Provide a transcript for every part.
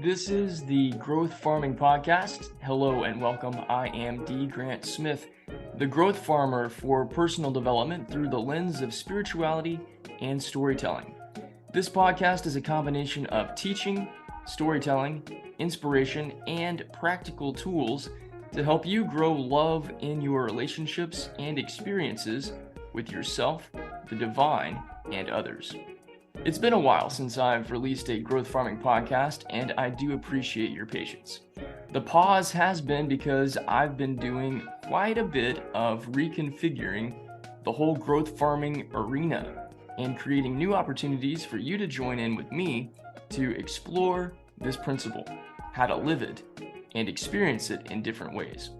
This is the Growth Farming Podcast. Hello and welcome. I am D. Grant Smith, the growth farmer for personal development through the lens of spirituality and storytelling. This podcast is a combination of teaching, storytelling, inspiration, and practical tools to help you grow love in your relationships and experiences with yourself, the divine, and others. It's been a while since I've released a growth farming podcast, and I do appreciate your patience. The pause has been because I've been doing quite a bit of reconfiguring the whole growth farming arena and creating new opportunities for you to join in with me to explore this principle, how to live it, and experience it in different ways.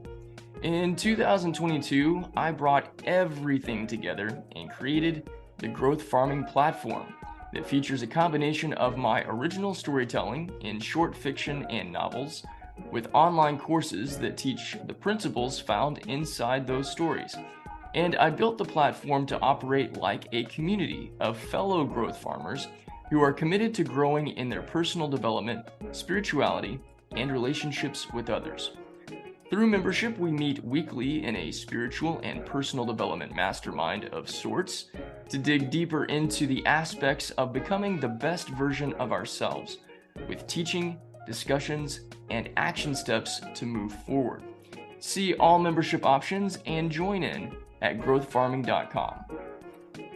In 2022, I brought everything together and created the Growth Farming Platform that features a combination of my original storytelling in short fiction and novels with online courses that teach the principles found inside those stories. And I built the platform to operate like a community of fellow growth farmers who are committed to growing in their personal development, spirituality, and relationships with others. Through membership, we meet weekly in a spiritual and personal development mastermind of sorts to dig deeper into the aspects of becoming the best version of ourselves with teaching, discussions, and action steps to move forward. See all membership options and join in at growthfarming.com.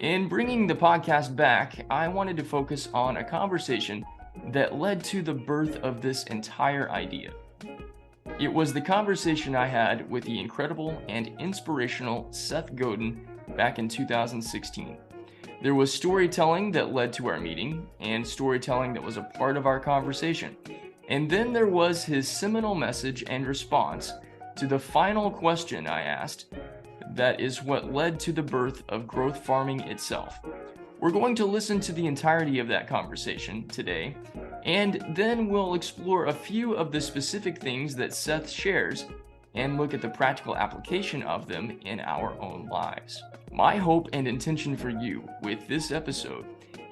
In bringing the podcast back, I wanted to focus on a conversation that led to the birth of this entire idea. It was the conversation I had with the incredible and inspirational Seth Godin back in 2016. There was storytelling that led to our meeting, and storytelling that was a part of our conversation. And then there was his seminal message and response to the final question I asked. That is what led to the birth of growth farming itself. We're going to listen to the entirety of that conversation today, and then we'll explore a few of the specific things that Seth shares and look at the practical application of them in our own lives. My hope and intention for you with this episode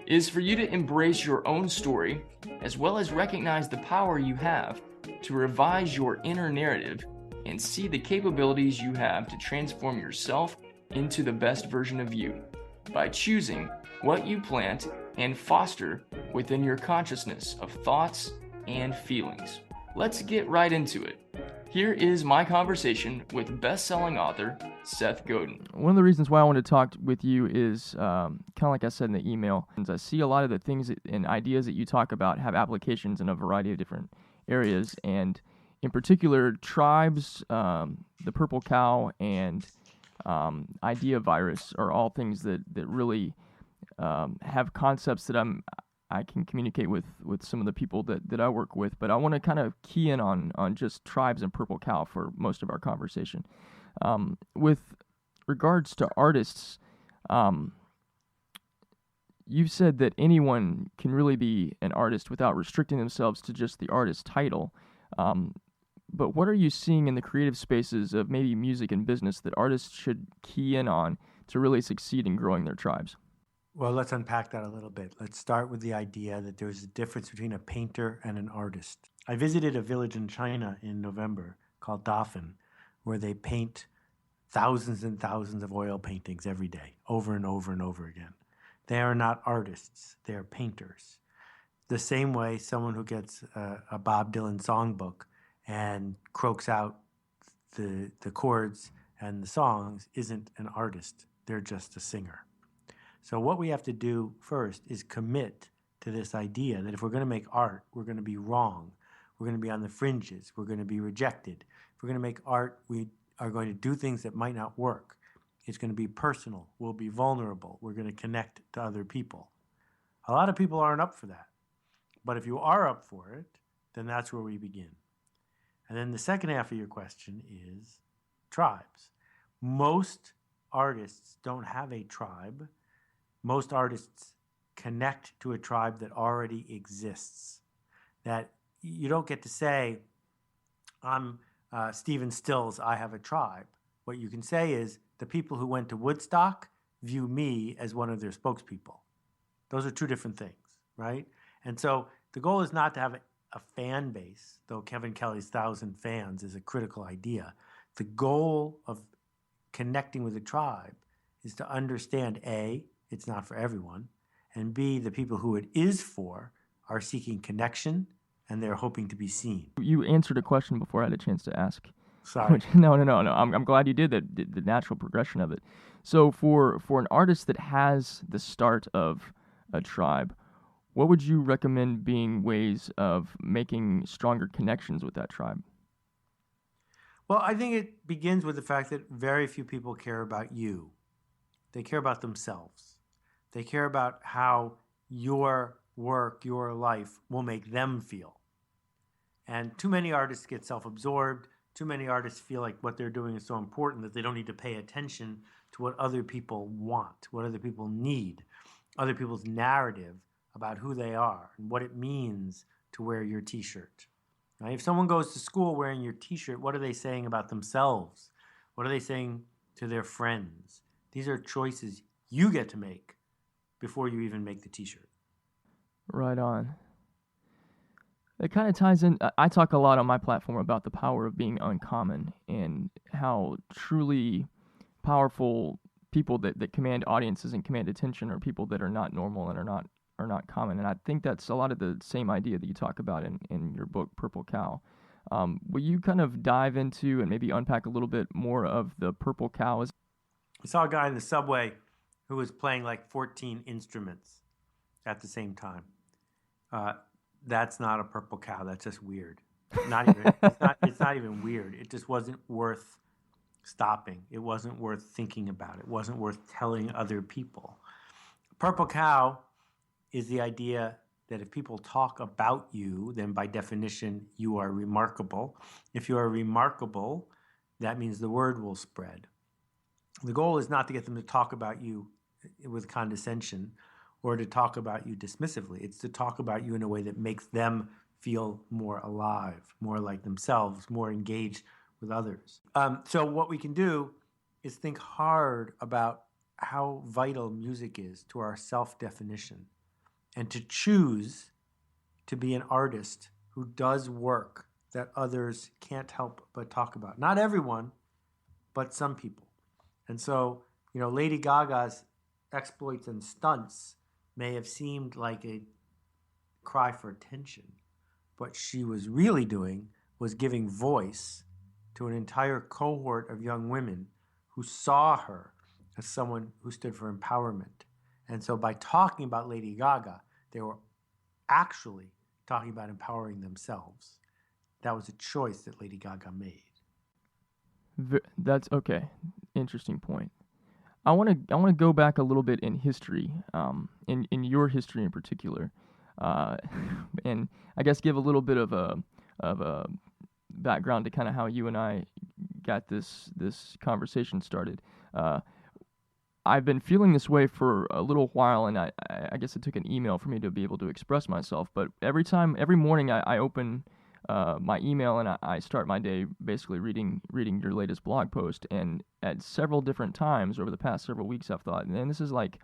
is for you to embrace your own story, as well as recognize the power you have to revise your inner narrative and see the capabilities you have to transform yourself into the best version of you by choosing what you plant and foster within your consciousness of thoughts and feelings. Let's get right into it. Here is my conversation with best-selling author Seth Godin. One of the reasons why I want to talk with you is kind of like I said in the email, is I see a lot of the things and ideas that you talk about have applications in a variety of different areas, and in particular, tribes, the purple cow, and idea virus are all things that really have concepts that I can communicate with some of the people that I work with, but I want to kind of key in on just tribes and purple cow for most of our conversation. With regards to artists, you've said that anyone can really be an artist without restricting themselves to just the artist title. But what are you seeing in the creative spaces of maybe music and business that artists should key in on to really succeed in growing their tribes? Well, let's unpack that a little bit. Let's start with the idea that there's a difference between a painter and an artist. I visited a village in China in November called Dafan, where they paint thousands and thousands of oil paintings every day, over and over and over again. They are not artists, they are painters. The same way someone who gets a Bob Dylan songbook and croaks out the chords and the songs isn't an artist, they're just a singer. So what we have to do first is commit to this idea that if we're going to make art, we're going to be wrong. We're going to be on the fringes. We're going to be rejected. If we're going to make art, we are going to do things that might not work. It's going to be personal. We'll be vulnerable. We're going to connect to other people. A lot of people aren't up for that. But if you are up for it, then that's where we begin. And then the second half of your question is tribes. Most artists don't have a tribe. Most artists connect to a tribe that already exists. That you don't get to say, I'm Stephen Stills, I have a tribe. What you can say is, the people who went to Woodstock view me as one of their spokespeople. Those are two different things, right? And so the goal is not to have a fan base, though Kevin Kelly's 1,000 fans is a critical idea. The goal of connecting with a tribe is to understand, A, it's not for everyone, and B, the people who it is for are seeking connection and they're hoping to be seen. You answered a question before I had a chance to ask. Sorry. No. I'm glad you did that. The natural progression of it. So for an artist that has the start of a tribe, what would you recommend being ways of making stronger connections with that tribe? Well, I think it begins with the fact that very few people care about you. They care about themselves. They care about how your work, your life will make them feel. And too many artists get self-absorbed. Too many artists feel like what they're doing is so important that they don't need to pay attention to what other people want, what other people need, other people's narrative about who they are and what it means to wear your t-shirt. Right? If someone goes to school wearing your t-shirt, what are they saying about themselves? What are they saying to their friends? These are choices you get to make before you even make the t-shirt. Right on. It kind of ties in. I talk a lot on my platform about the power of being uncommon and how truly powerful people that command audiences and command attention are people that are not normal and are not common. And I think that's a lot of the same idea that you talk about in your book, Purple Cow. Will you kind of dive into and maybe unpack a little bit more of the Purple Cow? I saw a guy in the subway who was playing like 14 instruments at the same time. That's not a purple cow. That's just weird. Not even. It's not even weird. It just wasn't worth stopping. It wasn't worth thinking about. It wasn't worth telling other people. Purple cow is the idea that if people talk about you, then by definition you are remarkable. If you are remarkable, that means the word will spread. The goal is not to get them to talk about you with condescension or to talk about you dismissively. It's to talk about you in a way that makes them feel more alive, more like themselves, more engaged with others. So what we can do is think hard about how vital music is to our self-definition and to choose to be an artist who does work that others can't help but talk about. Not everyone, but some people. And so, Lady Gaga's exploits and stunts may have seemed like a cry for attention. What she was really doing was giving voice to an entire cohort of young women who saw her as someone who stood for empowerment. And so by talking about Lady Gaga, they were actually talking about empowering themselves. That was a choice that Lady Gaga made. That's okay. Interesting point. I want to go back a little bit in history, in your history in particular, and I guess give a little bit of a background to kind of how you and I got this conversation started. I've been feeling this way for a little while, and I guess it took an email for me to be able to express myself. But every morning I open my email and I start my day basically reading your latest blog post. And at several different times over the past several weeks, I've thought, man, this is like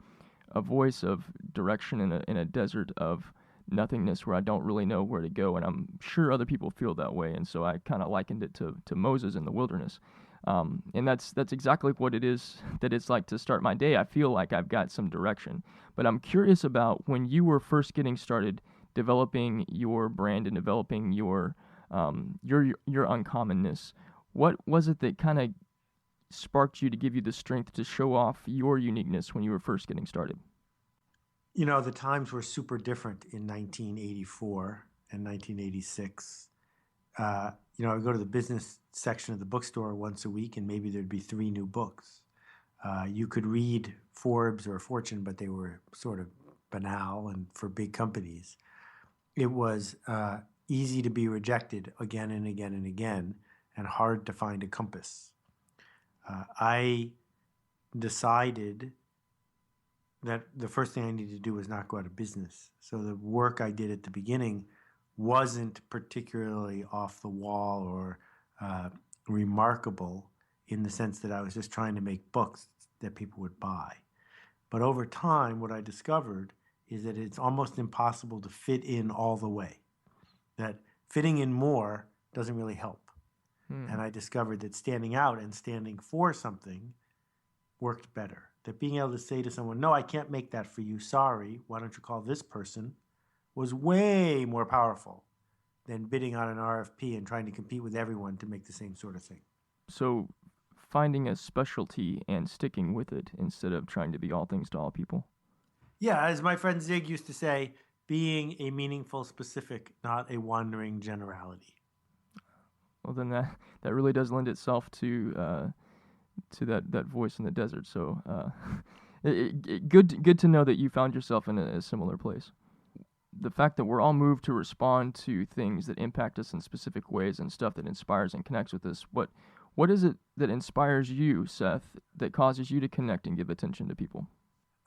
a voice of direction in a desert of nothingness where I don't really know where to go. And I'm sure other people feel that way. And so I kind of likened it to Moses in the wilderness. And that's exactly what it is that it's like to start my day. I feel like I've got some direction. But I'm curious about when you were first getting started developing your brand and developing your uncommonness. What was it that kind of sparked you to give you the strength to show off your uniqueness when you were first getting started? The times were super different in 1984 and 1986. I would go to the business section of the bookstore once a week, and maybe there'd be 3 new books. You could read Forbes or Fortune, but they were sort of banal and for big companies. It was easy to be rejected again and again and again, and hard to find a compass. I decided that the first thing I needed to do was not go out of business. So the work I did at the beginning wasn't particularly off the wall or remarkable in the sense that I was just trying to make books that people would buy. But over time, what I discovered is that it's almost impossible to fit in all the way. That fitting in more doesn't really help. And I discovered that standing out and standing for something worked better. That being able to say to someone, no, I can't make that for you. Sorry. Why don't you call this person? Was way more powerful than bidding on an RFP and trying to compete with everyone to make the same sort of thing. So finding a specialty and sticking with it instead of trying to be all things to all people. Yeah, as my friend Zig used to say, being a meaningful specific, not a wandering generality. Well, then that really does lend itself to that voice in the desert. So good to know that you found yourself in a similar place. The fact that we're all moved to respond to things that impact us in specific ways and stuff that inspires and connects with us. What is it that inspires you, Seth, that causes you to connect and give attention to people?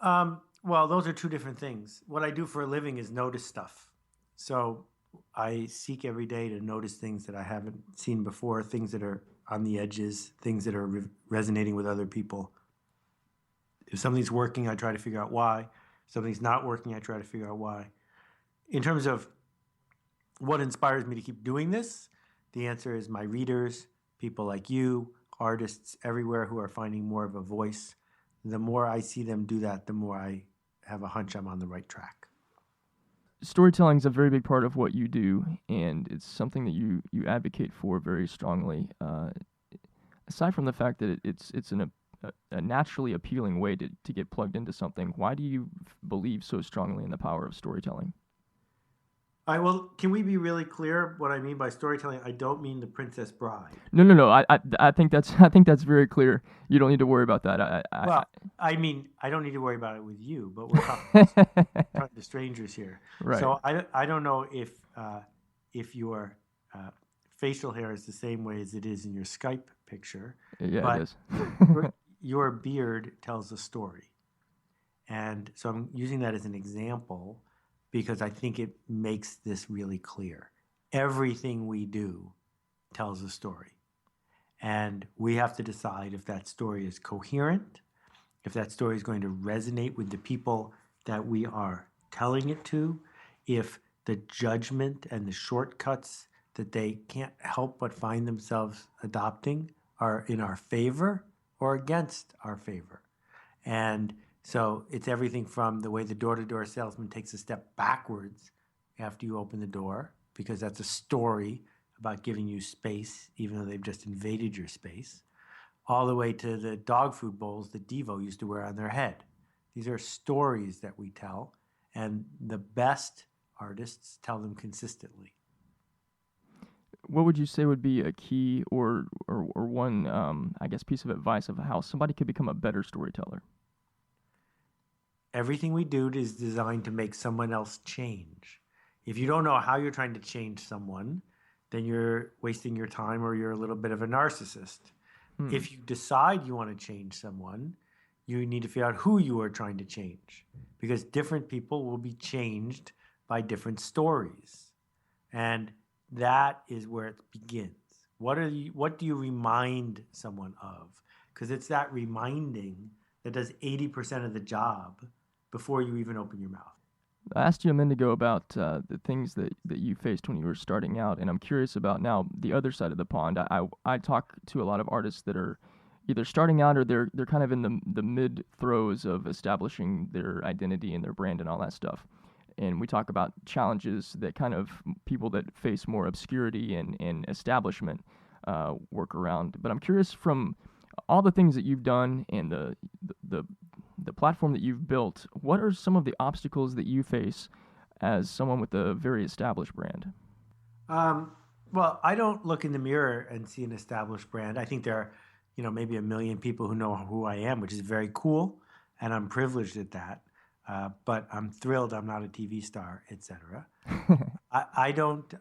Well, those are two different things. What I do for a living is notice stuff. So I seek every day to notice things that I haven't seen before, things that are on the edges, things that are resonating with other people. If something's working, I try to figure out why. If something's not working, I try to figure out why. In terms of what inspires me to keep doing this, the answer is my readers, people like you, artists everywhere who are finding more of a voice. The more I see them do that, the more I have a hunch I'm on the right track. Storytelling is a very big part of what you do, and it's something that you advocate for very strongly. Aside from the fact that it's a naturally appealing way to get plugged into something, why do you believe so strongly in the power of storytelling? All right, well, can we be really clear what I mean by storytelling? I don't mean The Princess Bride. No. I think that's very clear. You don't need to worry about that. I mean, I don't need to worry about it with you, but we're talking to strangers here. Right. So I don't know if your facial hair is the same way as it is in your Skype picture. Yeah, but it is. your beard tells a story. And so I'm using that as an example because I think it makes this really clear. Everything we do tells a story. And we have to decide if that story is coherent, if that story is going to resonate with the people that we are telling it to, if the judgment and the shortcuts that they can't help but find themselves adopting are in our favor or against our favor. And so it's everything from the way the door-to-door salesman takes a step backwards after you open the door, because that's a story about giving you space, even though they've just invaded your space, all the way to the dog food bowls that Devo used to wear on their head. These are stories that we tell, and the best artists tell them consistently. What would you say would be a key or one, I guess, piece of advice of how somebody could become a better storyteller? Everything we do is designed to make someone else change. If you don't know how you're trying to change someone, then you're wasting your time or you're a little bit of a narcissist. If you decide you want to change someone, you need to figure out who you are trying to change, because different people will be changed by different stories. And that is where it begins. What do you remind someone of? Because it's that reminding that does 80% of the job before you even open your mouth. I asked you a minute ago about the things that you faced when you were starting out, and I'm curious about now the other side of the pond. I talk to a lot of artists that are either starting out or they're kind of in the mid throes of establishing their identity and their brand and all that stuff. And we talk about challenges that kind of people that face more obscurity and establishment work around. But I'm curious, from all the things that you've done and the platform that you've built, what are some of the obstacles that you face as someone with a very established brand? Well, I don't look in the mirror and see an established brand. I think there are, maybe 1 million people who know who I am, which is very cool, and I'm privileged at that. But I'm thrilled I'm not a TV star, etc. I don't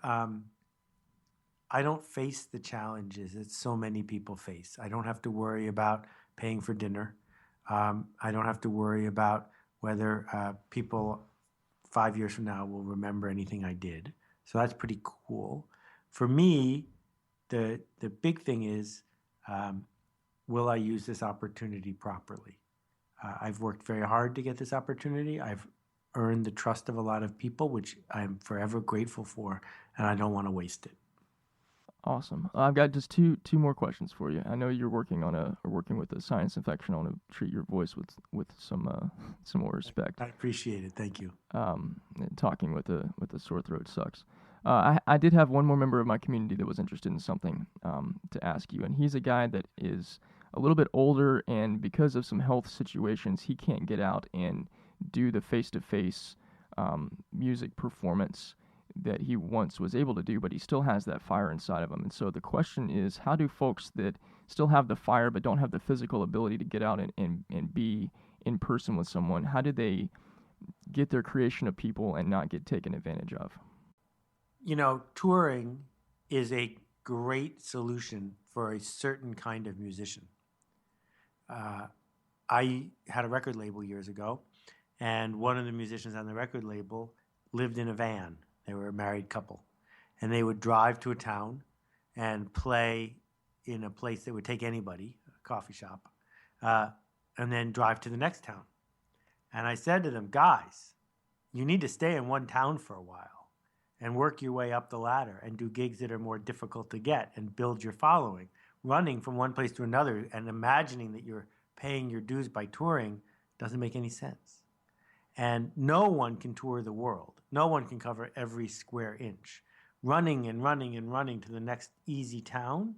face the challenges that so many people face. I don't have to worry about paying for dinner. I don't have to worry about whether people 5 years from now will remember anything I did. So that's pretty cool. For me, the big thing is, will I use this opportunity properly? I've worked very hard to get this opportunity. I've earned the trust of a lot of people, which I'm forever grateful for, and I don't want to waste it. Awesome. I've got just two more questions for you. I know you're working with a sinus infection. I want to treat your voice with some more respect. I appreciate it. Thank you. Talking with a sore throat sucks. I did have one more member of my community that was interested in something to ask you, and he's a guy that is a little bit older, and because of some health situations, he can't get out and do the face-to-face music performance that he once was able to do, but he still has that fire inside of him. And so the question is, how do folks that still have the fire but don't have the physical ability to get out and be in person with someone, how do they get their creation of people and not get taken advantage of? Touring is a great solution for a certain kind of musician. I had a record label years ago, and one of the musicians on the record label lived in a van. They were a married couple, and they would drive to a town and play in a place that would take anybody, a coffee shop, and then drive to the next town. And I said to them, guys, you need to stay in one town for a while and work your way up the ladder and do gigs that are more difficult to get and build your following. Running from one place to another and imagining that you're paying your dues by touring doesn't make any sense. And no one can tour the world. No one can cover every square inch. Running and running and running to the next easy town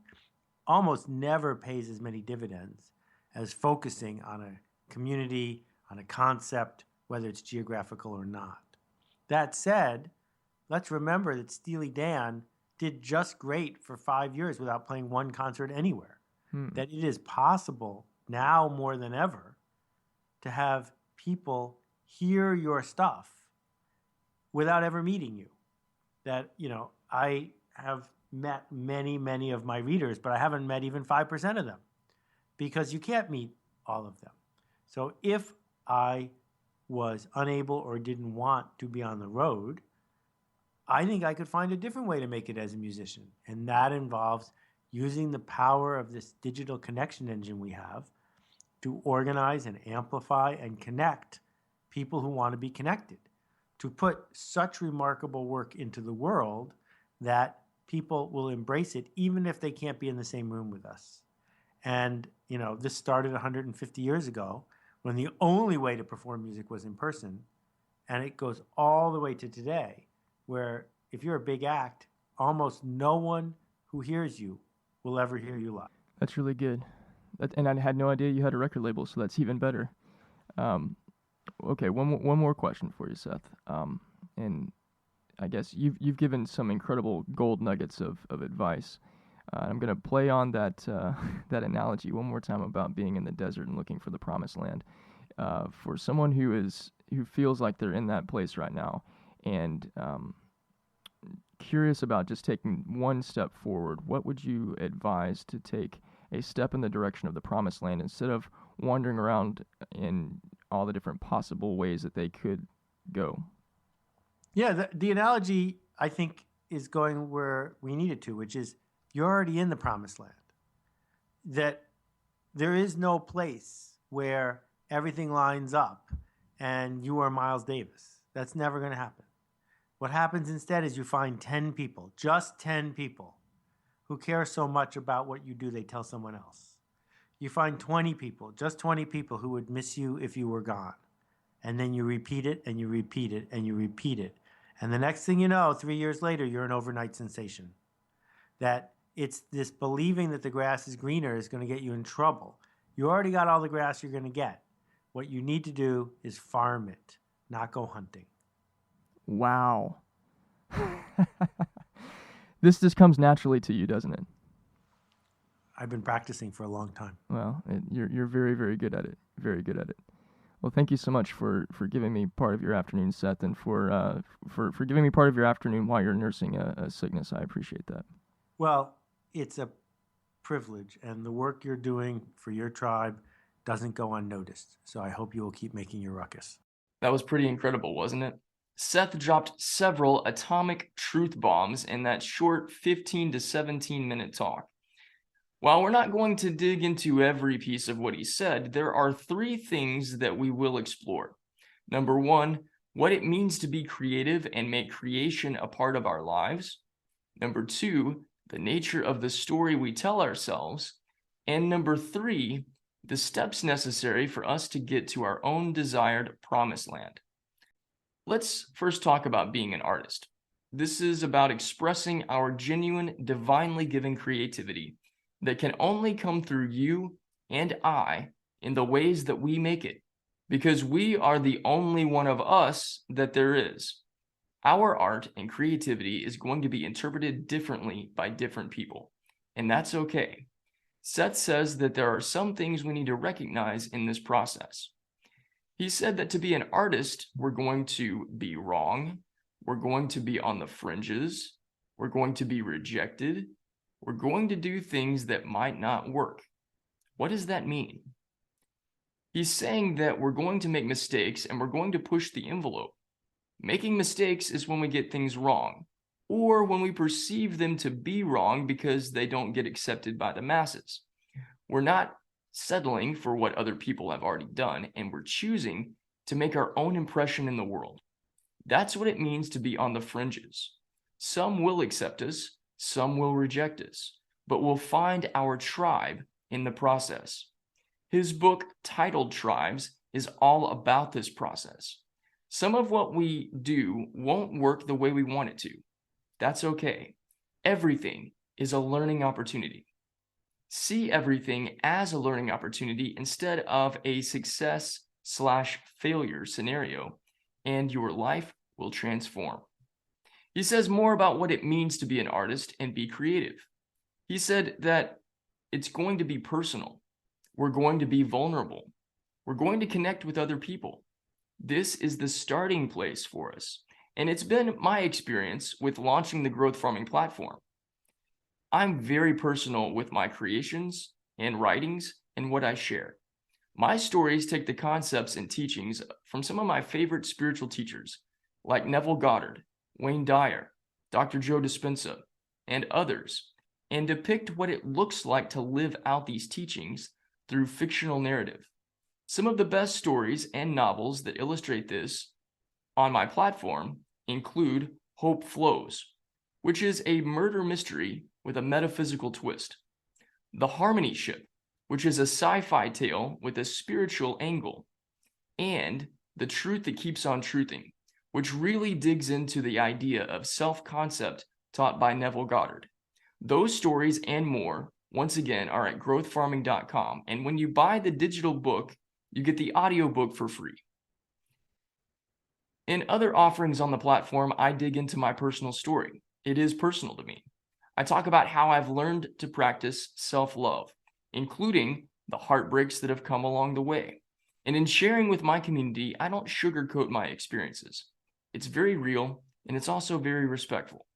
almost never pays as many dividends as focusing on a community, on a concept, whether it's geographical or not. That said, let's remember that Steely Dan did just great for 5 years without playing one concert anywhere. That it is possible now more than ever to have people hear your stuff without ever meeting you. That, I have met many, many of my readers, but I haven't met even 5% of them because you can't meet all of them. So if I was unable or didn't want to be on the road, I think I could find a different way to make it as a musician. And that involves using the power of this digital connection engine we have to organize and amplify and connect people who want to be connected, to put such remarkable work into the world that people will embrace it even if they can't be in the same room with us. And, this started 150 years ago when the only way to perform music was in person. And it goes all the way to today, where if you're a big act, almost no one who hears you will ever hear you live. That's really good. And I had no idea you had a record label, so that's even better. Okay, one more question for you, Seth. And I guess you've given some incredible gold nuggets of advice. I'm going to play on that analogy one more time about being in the desert and looking for the promised land. For someone who feels like they're in that place right now and curious about just taking one step forward, what would you advise to take a step in the direction of the promised land instead of wandering around in all the different possible ways that they could go? Yeah, the analogy, I think, is going where we need it to, which is you're already in the promised land. That there is no place where everything lines up and you are Miles Davis. That's never going to happen. What happens instead is you find 10 people, just 10 people, who care so much about what you do they tell someone else. You find 20 people, just 20 people who would miss you if you were gone. And then you repeat it and you repeat it and you repeat it. And the next thing you know, 3 years later, you're an overnight sensation. That it's this believing that the grass is greener is going to get you in trouble. You already got all the grass you're going to get. What you need to do is farm it, not go hunting. Wow. This just comes naturally to you, doesn't it? I've been practicing for a long time. Well, you're very, very good at it. Very good at it. Well, thank you so much for giving me part of your afternoon, Seth, and for giving me part of your afternoon while you're nursing a sickness. I appreciate that. Well, it's a privilege, and the work you're doing for your tribe doesn't go unnoticed. So I hope you will keep making your ruckus. That was pretty incredible, wasn't it? Seth dropped several atomic truth bombs in that short 15 to 17 minute talk. While we're not going to dig into every piece of what he said, there are 3 things that we will explore. Number 1, what it means to be creative and make creation a part of our lives. Number 2, the nature of the story we tell ourselves. And number 3, the steps necessary for us to get to our own desired promised land. Let's first talk about being an artist. This is about expressing our genuine, divinely given creativity that can only come through you and I in the ways that we make it, because we are the only one of us that there is. Our art and creativity is going to be interpreted differently by different people, and that's okay. Seth says that there are some things we need to recognize in this process. He said that to be an artist, we're going to be wrong, we're going to be on the fringes, we're going to be rejected, we're going to do things that might not work. What does that mean? He's saying that we're going to make mistakes and we're going to push the envelope. Making mistakes is when we get things wrong, or when we perceive them to be wrong because they don't get accepted by the masses. We're not settling for what other people have already done, and we're choosing to make our own impression in the world. That's what it means to be on the fringes. Some will accept us, some will reject us, but we'll find our tribe in the process. His book, titled Tribes, is all about this process. Some of what we do won't work the way we want it to. That's okay. Everything is a learning opportunity. See everything as a learning opportunity instead of a success/failure scenario, and your life will transform. He says more about what it means to be an artist and be creative. He said that it's going to be personal. We're going to be vulnerable. We're going to connect with other people. This is the starting place for us, and it's been my experience with launching the growth farming platform. I'm very personal with my creations and writings and what I share. My stories take the concepts and teachings from some of my favorite spiritual teachers, like Neville Goddard, Wayne Dyer, Dr. Joe Dispenza, and others, and depict what it looks like to live out these teachings through fictional narrative. Some of the best stories and novels that illustrate this on my platform include Hope Flows, which is a murder mystery with a metaphysical twist. The Harmony Ship, which is a sci-fi tale with a spiritual angle. And The Truth That Keeps on Truthing, which really digs into the idea of self-concept taught by Neville Goddard. Those stories and more, once again, are at growthfarming.com. And when you buy the digital book, you get the audiobook for free. In other offerings on the platform, I dig into my personal story. It is personal to me. I talk about how I've learned to practice self-love, including the heartbreaks that have come along the way. And in sharing with my community, I don't sugarcoat my experiences. It's very real, and it's also very respectful.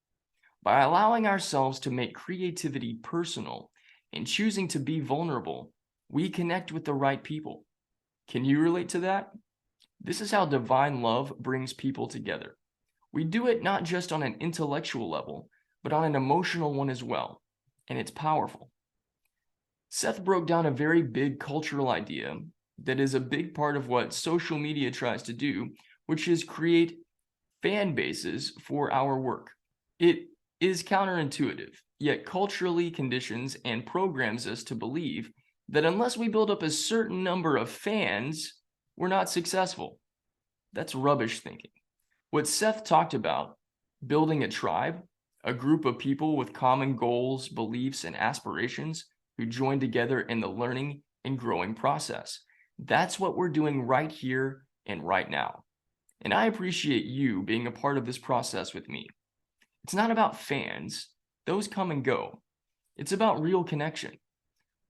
By allowing ourselves to make creativity personal and choosing to be vulnerable, we connect with the right people. Can you relate to that? This is how divine love brings people together. We do it not just on an intellectual level, but on an emotional one as well, and it's powerful. Seth broke down a very big cultural idea that is a big part of what social media tries to do, which is create fan bases for our work. It is counterintuitive, yet culturally conditions and programs us to believe that unless we build up a certain number of fans, we're not successful. That's rubbish thinking. What Seth talked about, building a tribe, a group of people with common goals, beliefs, and aspirations who join together in the learning and growing process. That's what we're doing right here and right now. And I appreciate you being a part of this process with me. It's not about fans. Those come and go. It's about real connection.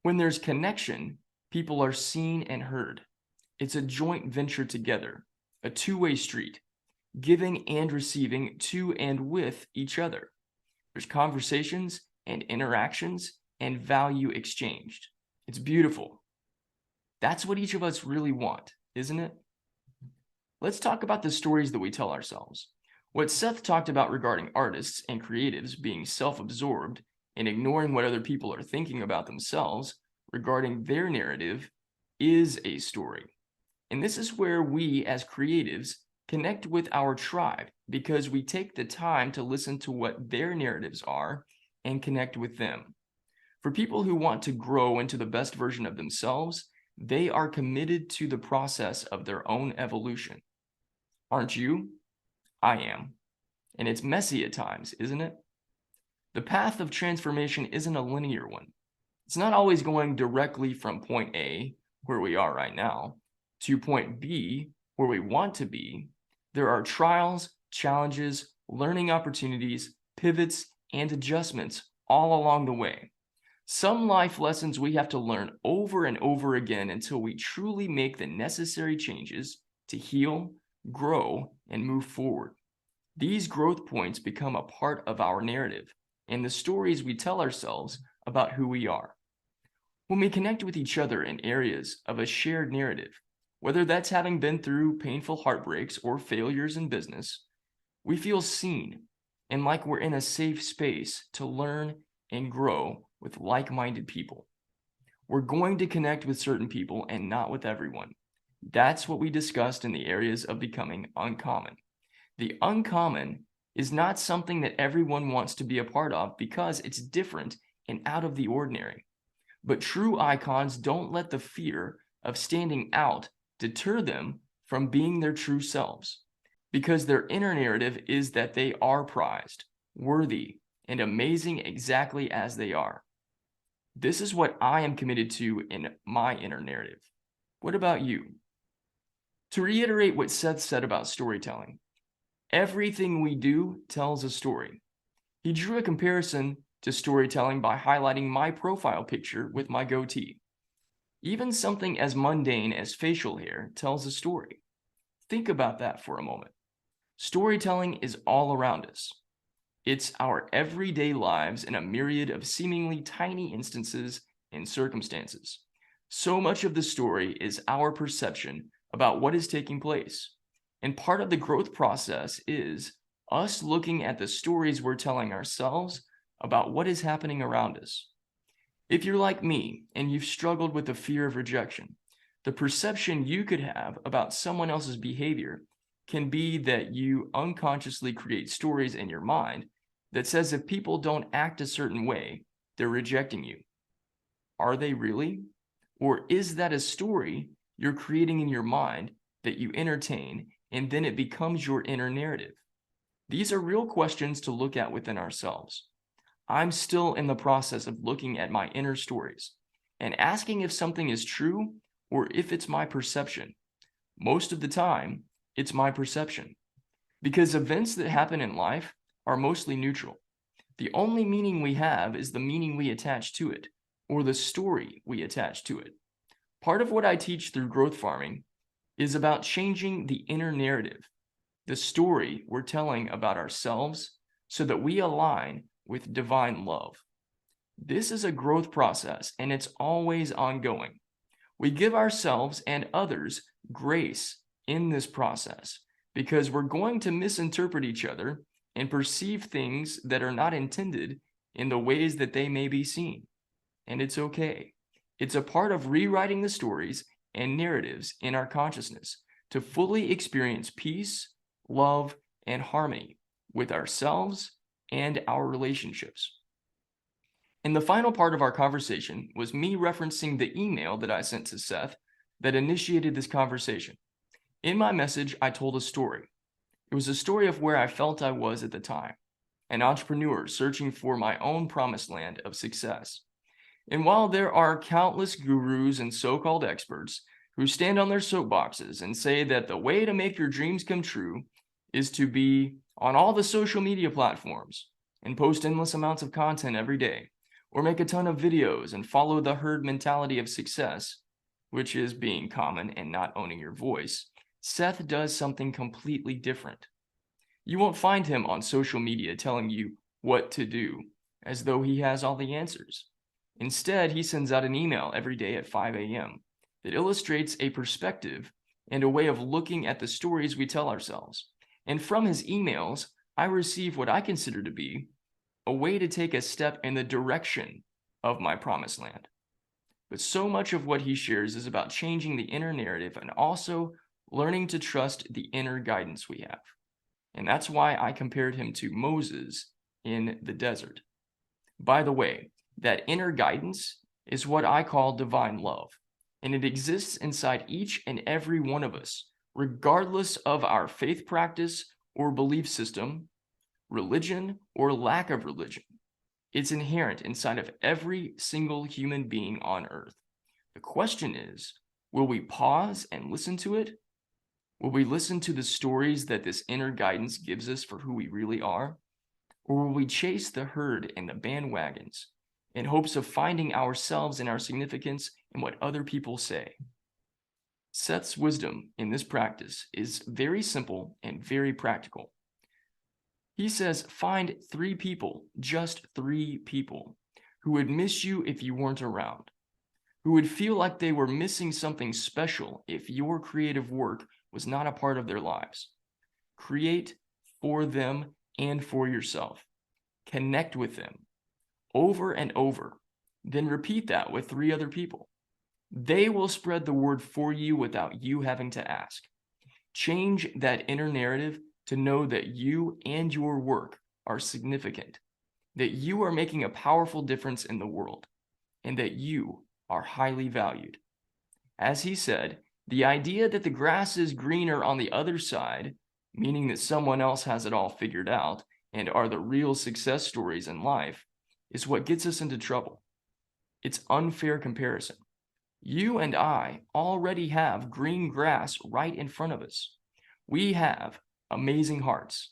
When there's connection, people are seen and heard. It's a joint venture together, a two-way street, giving and receiving to and with each other. There's conversations and interactions and value exchanged. It's beautiful. That's what each of us really want, isn't it? Let's talk about the stories that we tell ourselves. What Seth talked about regarding artists and creatives being self-absorbed and ignoring what other people are thinking about themselves regarding their narrative is a story. And this is where we as creatives connect with our tribe because we take the time to listen to what their narratives are and connect with them. For people who want to grow into the best version of themselves, they are committed to the process of their own evolution. Aren't you? I am. And it's messy at times, isn't it? The path of transformation isn't a linear one. It's not always going directly from point A, where we are right now, to point B, where we want to be. There are trials, challenges, learning opportunities, pivots, and adjustments all along the way. Some life lessons we have to learn over and over again until we truly make the necessary changes to heal, grow, and move forward. These growth points become a part of our narrative and the stories we tell ourselves about who we are. When we connect with each other in areas of a shared narrative, whether that's having been through painful heartbreaks or failures in business, we feel seen and like we're in a safe space to learn and grow with like-minded people. We're going to connect with certain people and not with everyone. That's what we discussed in the areas of becoming uncommon. The uncommon is not something that everyone wants to be a part of because it's different and out of the ordinary. But true icons don't let the fear of standing out deter them from being their true selves, because their inner narrative is that they are prized, worthy, and amazing exactly as they are. This is what I am committed to in my inner narrative. What about you? To reiterate what Seth said about storytelling, everything we do tells a story. He drew a comparison to storytelling by highlighting my profile picture with my goatee. Even something as mundane as facial hair tells a story. Think about that for a moment. Storytelling is all around us. It's our everyday lives in a myriad of seemingly tiny instances and circumstances. So much of the story is our perception about what is taking place. And part of the growth process is us looking at the stories we're telling ourselves about what is happening around us. If you're like me and you've struggled with the fear of rejection, the perception you could have about someone else's behavior can be that you unconsciously create stories in your mind that says if people don't act a certain way, they're rejecting you. Are they really? Or is that a story you're creating in your mind that you entertain and then it becomes your inner narrative? These are real questions to look at within ourselves. I'm still in the process of looking at my inner stories and asking if something is true or if it's my perception. Most of the time, it's my perception. Because events that happen in life are mostly neutral. The only meaning we have is the meaning we attach to it, or the story we attach to it. Part of what I teach through growth farming is about changing the inner narrative, the story we're telling about ourselves, so that we align with divine love. This is a growth process, and it's always ongoing. We give ourselves and others grace in this process because we're going to misinterpret each other and perceive things that are not intended in the ways that they may be seen. And it's okay. It's a part of rewriting the stories and narratives in our consciousness to fully experience peace, love, and harmony with ourselves and our relationships. And the final part of our conversation was me referencing the email that I sent to Seth that initiated this conversation. In my message, I told a story. It was a story of where I felt I was at the time, an entrepreneur searching for my own promised land of success. And while there are countless gurus and so-called experts who stand on their soapboxes and say that the way to make your dreams come true is to be on all the social media platforms and post endless amounts of content every day, or make a ton of videos and follow the herd mentality of success, which is being common and not owning your voice, Seth does something completely different. You won't find him on social media telling you what to do, as though he has all the answers. Instead, he sends out an email every day at 5 a.m. that illustrates a perspective and a way of looking at the stories we tell ourselves. And from his emails, I receive what I consider to be a way to take a step in the direction of my promised land. But so much of what he shares is about changing the inner narrative and also learning to trust the inner guidance we have. And that's why I compared him to Moses in the desert. By the way, that inner guidance is what I call divine love, and it exists inside each and every one of us, regardless of our faith practice or belief system, religion or lack of religion. It's inherent inside of every single human being on earth. The question is, will we pause and listen to it? Will we listen to the stories that this inner guidance gives us for who we really are? Or will we chase the herd and the bandwagons in hopes of finding ourselves and our significance in what other people say? Seth's wisdom in this practice is very simple and very practical. He says, find 3 people, just 3 people, who would miss you if you weren't around, who would feel like they were missing something special if your creative work was not a part of their lives. Create for them and for yourself. Connect with them over and over. Then repeat that with 3 other people. They will spread the word for you without you having to ask. Change that inner narrative to know that you and your work are significant, that you are making a powerful difference in the world, and that you are highly valued. As he said, the idea that the grass is greener on the other side, meaning that someone else has it all figured out and are the real success stories in life, is what gets us into trouble. It's unfair comparison. You and I already have green grass right in front of us. We have amazing hearts,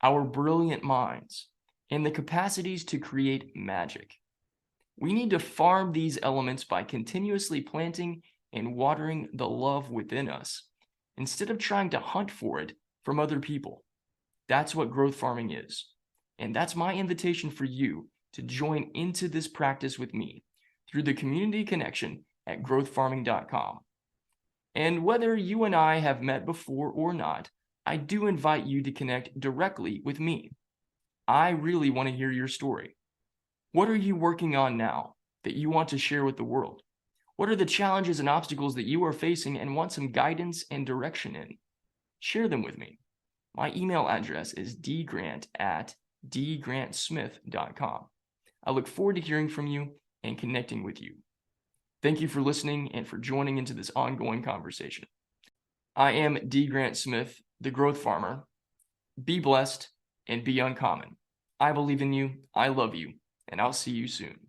our brilliant minds, and the capacities to create magic. We need to farm these elements by continuously planting and watering the love within us, instead of trying to hunt for it from other people. That's what growth farming is. And that's my invitation for you to join into this practice with me through the community connection at growthfarming.com. And whether you and I have met before or not, I do invite you to connect directly with me. I really want to hear your story. What are you working on now that you want to share with the world? What are the challenges and obstacles that you are facing and want some guidance and direction in? Share them with me. My email address is dgrant@dgrantsmith.com. I look forward to hearing from you and connecting with you. Thank you for listening and for joining into this ongoing conversation. I am D. Grant Smith, the Growth Farmer. Be blessed and be uncommon. I believe in you, I love you, and I'll see you soon.